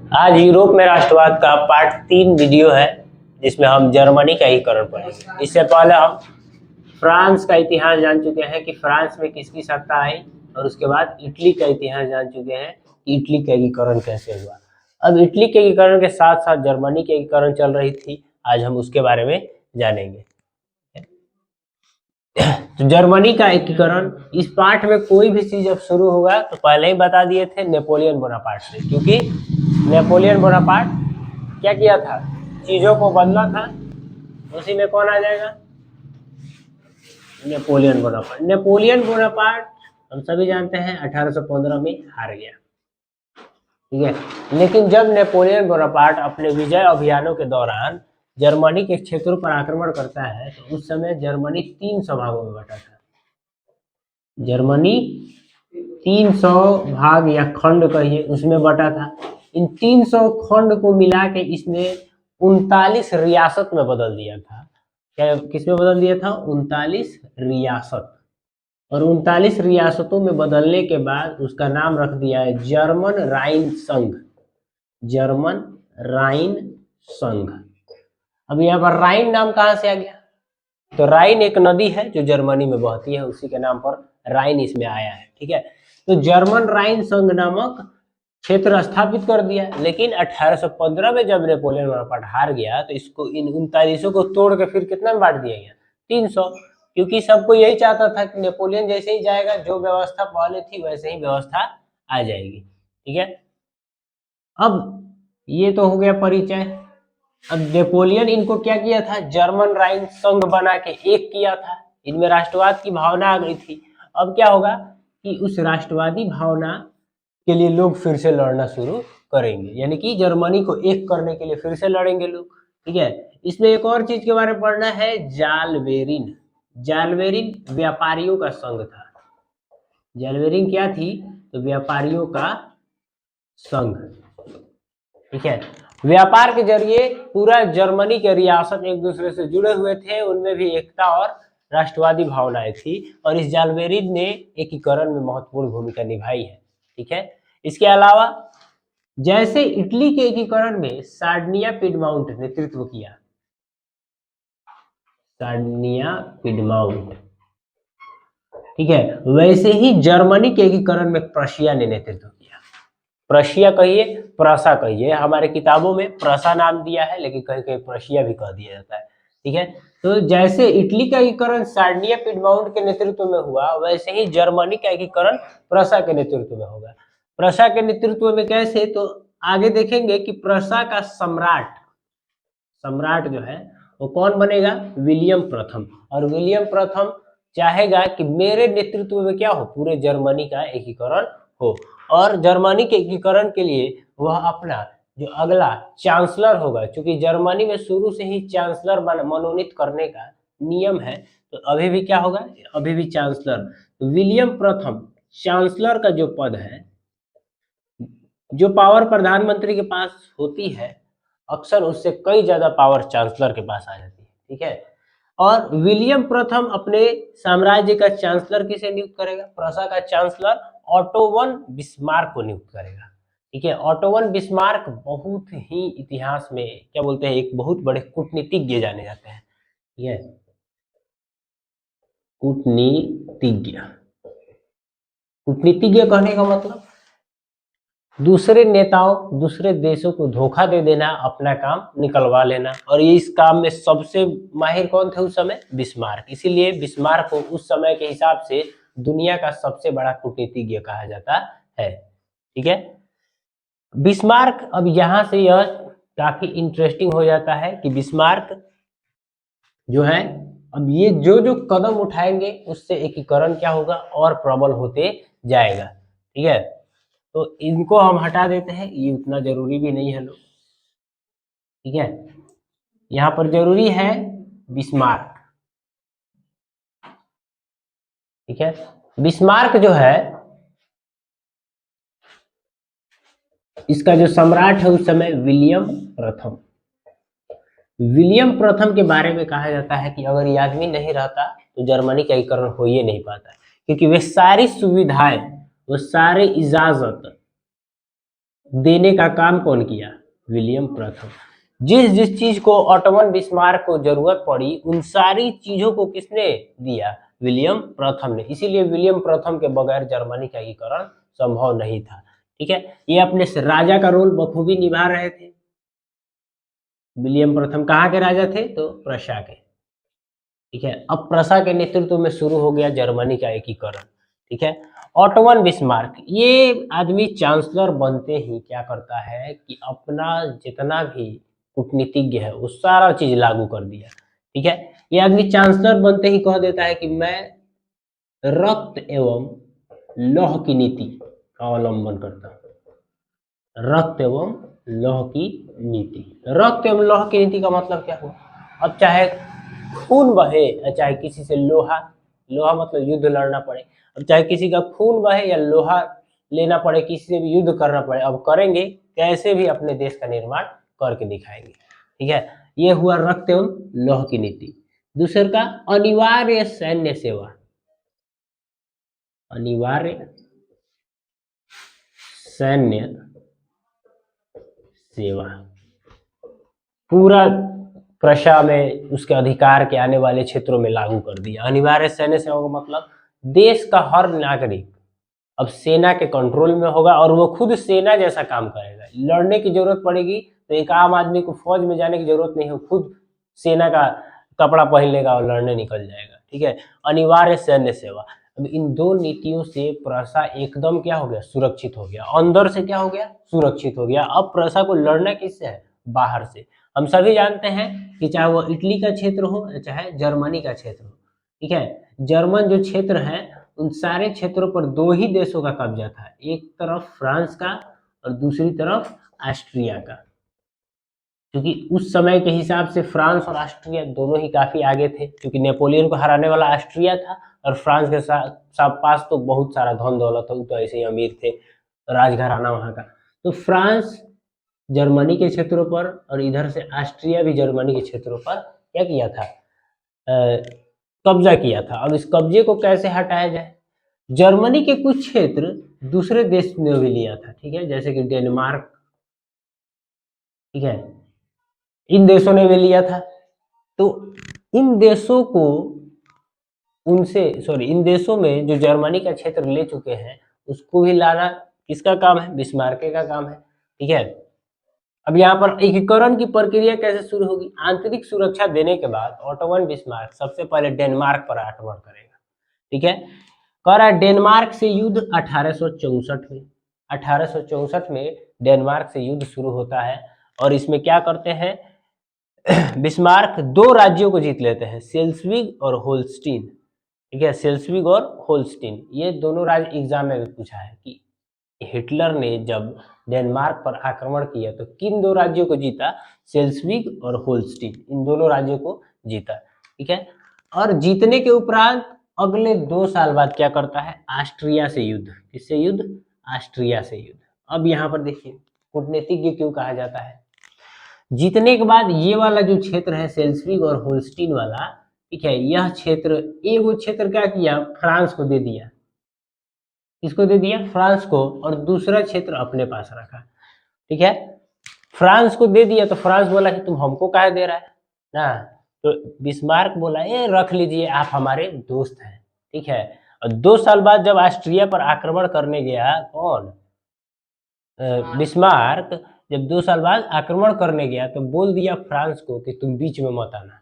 आज यूरोप में राष्ट्रवाद का पार्ट 3 वीडियो है, जिसमें हम जर्मनी का एकीकरण पढ़ेंगे। इससे पहले हम फ्रांस का इतिहास जान चुके हैं कि फ्रांस में किसकी सत्ता आई, और उसके बाद इटली का इतिहास जान चुके हैं कि इटली का एकीकरण कैसे हुआ। अब इटली के एकीकरण के साथ साथ जर्मनी के एकीकरण चल रही थी, आज हम उसके बारे में जानेंगे। तो जर्मनी का एकीकरण, इस पाठ में कोई भी चीज अब शुरू होगा तो पहले ही बता दिए थे नेपोलियन बोनापार्ट से, क्योंकि नेपोलियन बोनापार्ट क्या किया था, चीजों को बदला था। उसी में कौन आ जाएगा, नेपोलियन बोनापार्ट। नेपोलियन बोनापार्ट हम सभी जानते हैं 1815 में हार गया, ठीक है। लेकिन जब नेपोलियन बोनापार्ट अपने विजय अभियानों के दौरान जर्मनी के क्षेत्रों पर आक्रमण करता है, तो उस समय जर्मनी 300 भागों में बटा था। जर्मनी 300 भाग या खंड कहिए उसमें बटा था। इन 300 खंड को मिला के इसने 39 रियासत में बदल दिया था। क्या किस में बदल दिया था, 39 रियासत। और 39 रियासतों में बदलने के बाद उसका नाम रख दिया है जर्मन राइन संघ। जर्मन राइन संघ। अब यहाँ पर राइन नाम कहाँ से आ गया, तो राइन एक नदी है जो जर्मनी में बहती है, उसी के नाम पर राइन इसमें आया है, ठीक है। तो जर्मन राइन संघ नामक क्षेत्र स्थापित कर दिया। लेकिन 1815 में जब नेपोलियन बोनापार्ट हार गया, तो इसको इन 39 को तोड़ के फिर कितना में बांट दिया गया, 300। क्योंकि सबको यही चाहता था कि नेपोलियन जैसे ही जाएगा, जो व्यवस्था पहले थी वैसे ही व्यवस्था आ जाएगी, ठीक है। अब ये तो हो गया परिचय। अब नेपोलियन इनको क्या किया था, जर्मन राइन संघ बना के एक किया था। इनमें राष्ट्रवाद की भावना आ गई थी। अब क्या होगा कि उस राष्ट्रवादी भावना के लिए लोग फिर से लड़ना शुरू करेंगे, यानी कि जर्मनी को एक करने के लिए फिर से लड़ेंगे लोग, ठीक है। इसमें एक और चीज के बारे में पढ़ना है, जालबेरिन। जालबेरिन व्यापारियों का संघ था। जालबेरिन क्या थी, तो व्यापारियों का संघ, ठीक है। व्यापार के जरिए पूरा जर्मनी के रियासत एक दूसरे से जुड़े हुए थे, उनमें भी एकता और राष्ट्रवादी भावनाएं थी, और इस जालबेरिन ने एकीकरण में महत्वपूर्ण भूमिका निभाई है, ठीक है। इसके अलावा जैसे इटली के एकीकरण में सार्डिनिया पिडमाउंट नेतृत्व किया, सार्डिनिया पिडमाउंट, ठीक है, वैसे ही जर्मनी के एकीकरण में प्रशिया ने नेतृत्व किया। प्रशिया कहिए, प्रसा कहिए, हमारे किताबों में प्रसा नाम दिया है, लेकिन कहीं कहीं प्रशिया भी कह दिया जाता है, ठीक है। तो जैसे इटली का एकीकरण सार्डिनिया पिडमाउंट के नेतृत्व में हुआ, वैसे ही जर्मनी का एकीकरण प्रसा के नेतृत्व में होगा। प्रसा के नेतृत्व में कैसे, तो आगे देखेंगे कि प्रसा का सम्राट जो है वो कौन बनेगा, विलियम प्रथम। और विलियम प्रथम चाहेगा कि मेरे नेतृत्व में क्या हो, पूरे जर्मनी का एकीकरण हो। और जर्मनी के एकीकरण के लिए वह अपना जो अगला चांसलर होगा, क्योंकि जर्मनी में शुरू से ही चांसलर मनोनीत करने का नियम है, तो अभी भी क्या होगा, अभी भी चांसलर। तो विलियम प्रथम चांसलर का जो पद है, जो पावर प्रधानमंत्री के पास होती है, अक्सर उससे कई ज्यादा पावर चांसलर के पास आ जाती है, ठीक है। और विलियम प्रथम अपने साम्राज्य का चांसलर किसे नियुक्त करेगा, प्रसा का चांसलर ऑटो वन बिस्मार्क को नियुक्त करेगा, ठीक है। ऑटो वन बिस्मार्क बहुत ही इतिहास में क्या बोलते हैं, एक बहुत बड़े कूटनीतिज्ञ जाने जाते हैं, ठीक है, कूटनीतिज्ञ। कूटनीतिज्ञ कहने का मतलब दूसरे नेताओं, दूसरे देशों को धोखा दे देना, अपना काम निकलवा लेना। और ये इस काम में सबसे माहिर कौन थे उस समय, बिस्मार्क। इसीलिए बिस्मार्क को उस समय के हिसाब से दुनिया का सबसे बड़ा कूटनीतिज्ञ कहा जाता है, ठीक है। बिस्मार्क, अब यहां से यह काफी इंटरेस्टिंग हो जाता है कि बिस्मार्क जो है, अब ये जो जो कदम उठाएंगे उससे एकीकरण क्या होगा, और प्रबल होते जाएगा, ठीक है। तो इनको हम हटा देते हैं, ये उतना जरूरी भी नहीं है लोग, ठीक है। यहाँ पर जरूरी है बिस्मार्क, ठीक है। बिस्मार्क जो है, इसका जो सम्राट है उस समय विलियम प्रथम। विलियम प्रथम के बारे में कहा जाता है कि अगर ये आदमी नहीं रहता तो जर्मनी का एकीकरण हो ही नहीं पाता, क्योंकि वे सारी सुविधाएं, वो सारे इजाजत देने का काम कौन किया? विलियम प्रथम। जिस जिस चीज को ऑटोमन बिस्मार्क को जरूरत पड़ी उन सारी चीजों को किसने दिया? विलियम प्रथम ने। इसीलिए विलियम प्रथम के बगैर जर्मनी का एकीकरण संभव नहीं था। ठीक है, ये अपने राजा का रोल बखूबी निभा रहे थे। विलियम प्रथम कहाँ के राजा थे? तो प्रशा के। ठीक है, अब प्रशा के नेतृत्व में शुरू हो गया जर्मनी का एकीकरण। ठीक है, ऑटोमन बिस्मार्क ये आदमी चांसलर बनते ही क्या करता है कि अपना जितना भी कूटनीतिज्ञ है वो सारा चीज लागू कर दिया। ठीक है, ये आदमी चांसलर बनते ही कह देता है कि मैं रक्त एवं लौह की नीति का अवलंबन करता हूँ। रक्त एवं लौह की नीति। रक्त एवं लौह की नीति का मतलब क्या हुआ? अब चाहे खून बहे, चाहे किसी से लोहा, लोहा मतलब युद्ध लड़ना पड़े, अब चाहे किसी का खून बहे या लोहा लेना पड़े, किसी से भी युद्ध करना पड़े, अब करेंगे, कैसे भी अपने देश का निर्माण करके दिखाएंगे। ठीक है, ये हुआ रक्त एवं लौह की नीति। दूसरे का अनिवार्य सैन्य सेवा। अनिवार्य सैन्य सेवा पूरा प्रशा में उसके अधिकार के आने वाले क्षेत्रों में लागू कर दिया। अनिवार्य सैन्य सेवा का मतलब देश का हर नागरिक अब सेना के कंट्रोल में होगा और वो खुद सेना जैसा काम करेगा। लड़ने की जरूरत पड़ेगी तो एक आम आदमी को फौज में जाने की जरूरत नहीं है, खुद सेना का कपड़ा पहन लेगा और लड़ने निकल जाएगा। ठीक है, अनिवार्य सैन्य सेवा। अब इन दो नीतियों से प्रशा एकदम क्या हो गया? सुरक्षित हो गया। अंदर से क्या हो गया? सुरक्षित हो गया। अब प्रशा को लड़ना किससे है? बाहर से। हम सभी जानते हैं कि चाहे वो इटली का क्षेत्र हो चाहे जर्मनी का क्षेत्र हो, ठीक है, जर्मन जो क्षेत्र है उन सारे क्षेत्रों पर दो ही देशों का कब्जा था, एक तरफ फ्रांस का और दूसरी तरफ ऑस्ट्रिया का। क्योंकि उस समय के हिसाब से फ्रांस और ऑस्ट्रिया दोनों ही काफी आगे थे, क्योंकि नेपोलियन को हराने वाला ऑस्ट्रिया था और फ्रांस के साथ पास तो बहुत सारा धन दौलत था, वो तो ऐसे ही अमीर थे, राजघराना वहां का। तो फ्रांस जर्मनी के क्षेत्रों पर और इधर से ऑस्ट्रिया भी जर्मनी के क्षेत्रों पर क्या किया था? कब्जा किया था। अब इस कब्जे को कैसे हटाया जाए? जर्मनी के कुछ क्षेत्र दूसरे देश ने भी लिया था। ठीक है, जैसे कि डेनमार्क, ठीक है, इन देशों ने भी लिया था। तो इन देशों को इन देशों में जो जर्मनी का क्षेत्र ले चुके हैं उसको भी लाना किसका काम है? बिस्मार्क का काम है। ठीक है, अब यहाँ पर एकीकरण की प्रक्रिया कैसे शुरू होगी? आंतरिक सुरक्षा देने के बाद ऑटोमन बिस्मार्क सबसे पहले डेनमार्क पर आक्रमण करेगा। ठीक है, कह रहा है डेनमार्क से युद्ध 1864 में। 1864 में डेनमार्क से युद्ध शुरू होता है और इसमें क्या करते हैं? बिस्मार्क दो राज्यों को जीत लेते हैं, सेल्सविग और होल्स्टीन। ठीक है, सेल्सविग और होल्स्टीन, ये दोनों राज्य एग्जाम में भी पूछा है कि हिटलर ने जब डेनमार्क पर आक्रमण किया तो किन दो राज्यों को जीता? सेल्सविग और होल्स्टीन, इन दोनों राज्यों को जीता। ठीक है, और जीतने के उपरांत अगले 2 साल बाद क्या करता है? ऑस्ट्रिया से युद्ध। किससे युद्ध? ऑस्ट्रिया से युद्ध। अब यहाँ पर देखिए कूटनीतिज्ञ क्यों कहा जाता है। जीतने के बाद ये वाला जो क्षेत्र है सेल्सविग और होल्स्टीन वाला, ठीक है, यह क्षेत्र, एगो क्षेत्र क्या किया? फ्रांस को दे दिया। किसको दे दिया? फ्रांस को, और दूसरा क्षेत्र अपने पास रखा। ठीक है, फ्रांस को दे दिया तो फ्रांस बोला कि तुम हमको काहे दे रहा है ना, तो बिस्मार्क बोला ये रख लीजिए, आप हमारे दोस्त हैं। ठीक है, और 2 साल बाद जब ऑस्ट्रिया पर आक्रमण करने गया कौन? बिस्मार्क जब 2 साल बाद आक्रमण करने गया तो बोल दिया फ्रांस को कि तुम बीच में मत आना।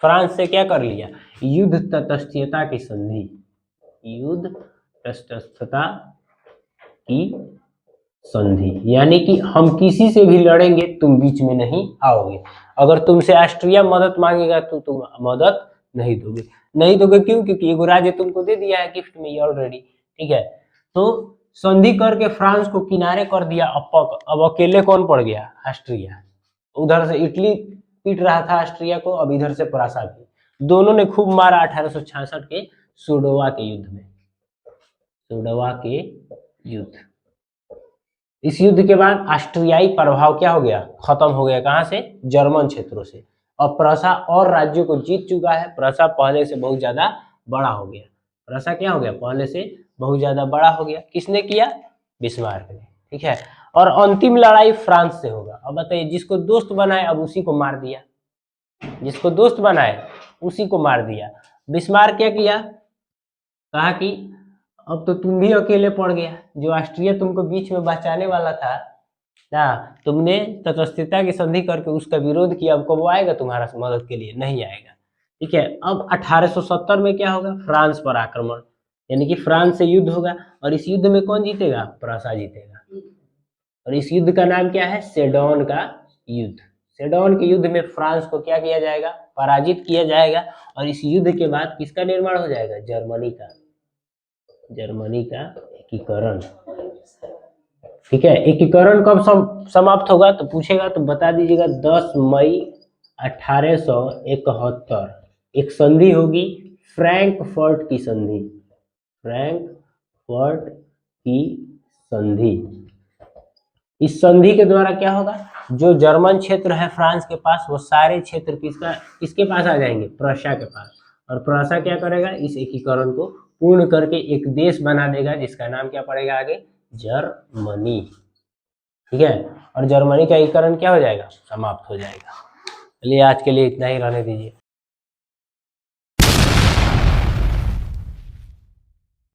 फ्रांस से क्या कर लिया? युद्ध तटस्थता की संधि। युद्ध तटस्थता की संधि, यानी कि हम किसी से भी लड़ेंगे तुम बीच में नहीं आओगे। अगर तुमसे ऑस्ट्रिया मदद मांगेगा तो तुम मदद नहीं दोगे। नहीं दोगे क्यों? क्योंकि ये राज्य तुमको दे दिया है गिफ्ट में ऑलरेडी। ठीक है, तो संधि करके फ्रांस को किनारे कर दिया। अब अकेले कौन पड़ गया? ऑस्ट्रिया। उधर से इटली पीट रहा था ऑस्ट्रिया को, अब इधर से प्रशा भी। दोनों ने खूब मारा 1866 के सुडोवा के युद्ध में। सुडोवा के युद्ध, इस युद्ध के बाद ऑस्ट्रियाई प्रभाव क्या हो गया? खत्म हो गया। कहां से? जर्मन क्षेत्रों से। अब प्रशा और राज्यों को जीत चुका है। प्रशा पहले से बहुत ज्यादा बड़ा हो गया। प्रशा क्या हो गया? पहले से बहुत ज्यादा बड़ा हो गया। किसने किया? बिस्मार्क ने। ठीक है, और अंतिम लड़ाई फ्रांस से होगा। अब बताइए, जिसको दोस्त बनाए अब उसी को मार दिया, जिसको दोस्त बनाए उसी को मार दिया। बिस्मार्क क्या किया, कहा कि अब तो तुम भी अकेले पड़ गया, जो ऑस्ट्रिया तुमको बीच में बचाने वाला था ना, तुमने तटस्थता की संधि करके उसका विरोध किया, अब कब वो आएगा तुम्हारा मदद के लिए, नहीं आएगा। ठीक है, अब 1870 में क्या होगा, फ्रांस पर आक्रमण, यानी कि फ्रांस से युद्ध होगा, और इस युद्ध में कौन जीतेगा, प्रूसिया जीतेगा। और इस युद्ध का नाम क्या है, सेडोन का युद्ध। सेडोन के युद्ध में फ्रांस को क्या किया जाएगा, पराजित किया जाएगा। और इस युद्ध के बाद किसका निर्माण हो जाएगा, जर्मनी का, जर्मनी का एकीकरण। ठीक है, एकीकरण कब समाप्त होगा तो पूछेगा तो बता दीजिएगा 10 मई 1871 एक संधि होगी, फ्रैंकफर्ट की संधि, फ्रैंकफर्ट की संधि। इस संधि के द्वारा क्या होगा, जो जर्मन क्षेत्र है फ्रांस के पास, वो सारे क्षेत्र किसके पास आ जाएंगे, प्रूसिया के पास। और प्रूसिया क्या करेगा, इस एकीकरण को पूर्ण करके एक देश बना देगा, जिसका नाम क्या पड़ेगा आगे, जर्मनी। ठीक है, और जर्मनी का एकीकरण क्या हो जाएगा, समाप्त हो जाएगा। चलिए आज के लिए इतना ही रहने दीजिए।